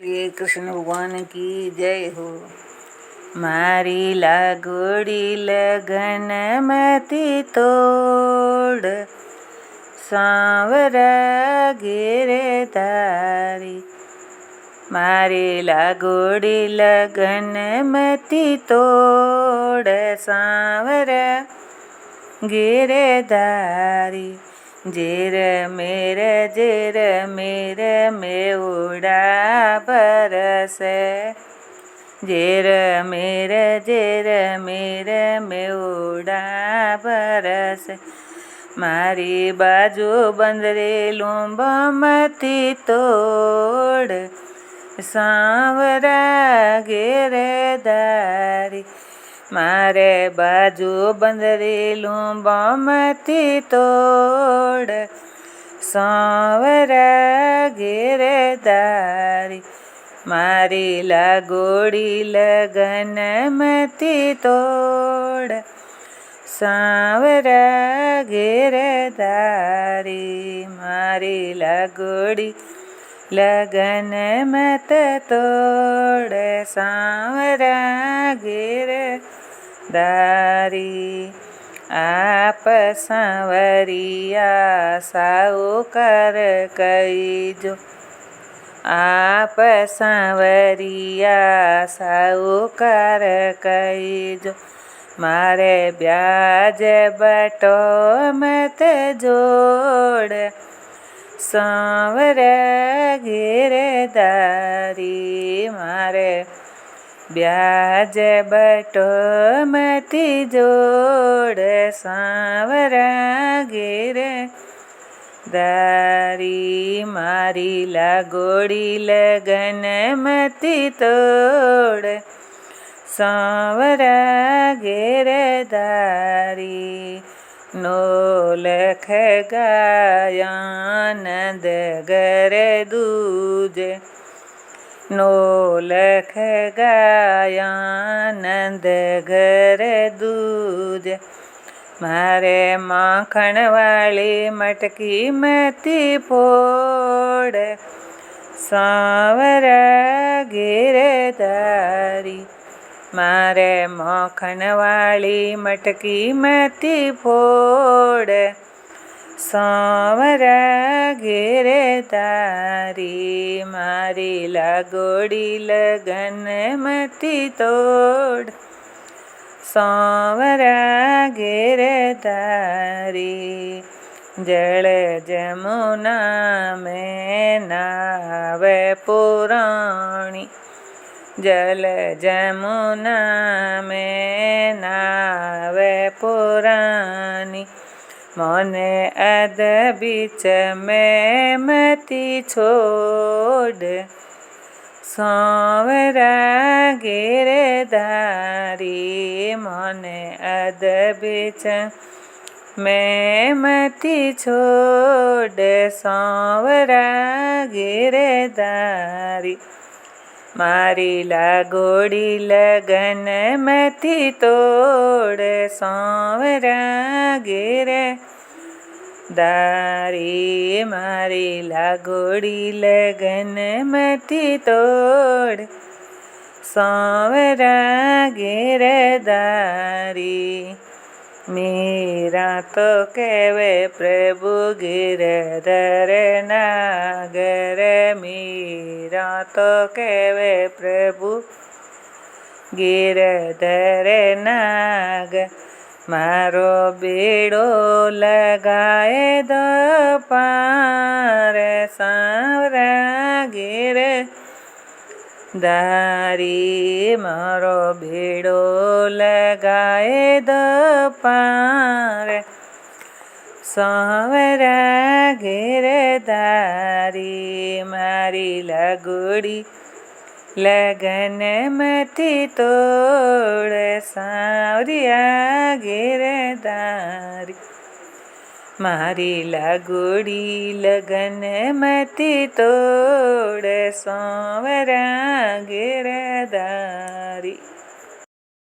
श्री कृष्ण भगवान की जय हो। मारी लागोड़ी लगन मती तोड़, सांवरा गिरधारी। मारी लागोड़ी लगन मती तोड़, सांवरा गिरधारी। जेर मेरे में उड़ा बरसे, जेर मेरे में उड़ा बरसे। मारी बाजू बंदरे लूंबा मती तोड़, सांवरा गिरधारी। मारे बाजू बंदरी लूंबा मती तोड़, सांवरा गिरधारी। मारी लागोड़ी लगन मती तोड़, सांवरा गिरधारी। मारी लागोड़ी लगन मत तोड़, सांवरा गिरधारी। आप सांवरिया साहुकार कईजो, आप सांवरिया साहुकार कईजो। मारे ब्याज बटो मत जोड़, सांवरा गिरधारी। मारे ब्याज बटो मती जोड़, सांवरा गिरधारी। मारी लागोड़ी लगन मती तोड़, सांवरा गिरधारी। नौलख गाया नंद गर दूजे, नौलख गाया नंद घर दूजे। मारे माखण वाली मटकी मती फोड़, सांवरा गिरधारी। मारे माखण वाली मटकी मती फोड़, सांवरा गिरधारी। मारी लागोड़ी लगन मती तोड़, सांवरा गिरधारी। जल जमुना में नावे पुराणी, जल जमुना में नावे पुरानी। मोने अध बीच में मती छोड़, सांवरा गिरधारी। मोने अध बीच में मती छोड़, सांवरा गिरधारी। मारी लागोड़ी लगन मती तोड़, सांवरा गिरधारी। मारी लागोड़ी लगन मती तोड़, सांवरा गिरधारी। मीरा तो कहवे प्रभु गिरधर नागर, मीरा तो कहवे प्रभु गिरधर नागर। मारो बेड़ो लगाए दो पार, सांवरा गिरधारी। मारो बेड़ो लगाए दो पार, सांवरा गिरधारी। मारी लागोड़ी लगन मती तोड़, सांवरिया गिरधारी। मारी लागोड़ी लगन मती तोड़, सांवरा गिरधारी।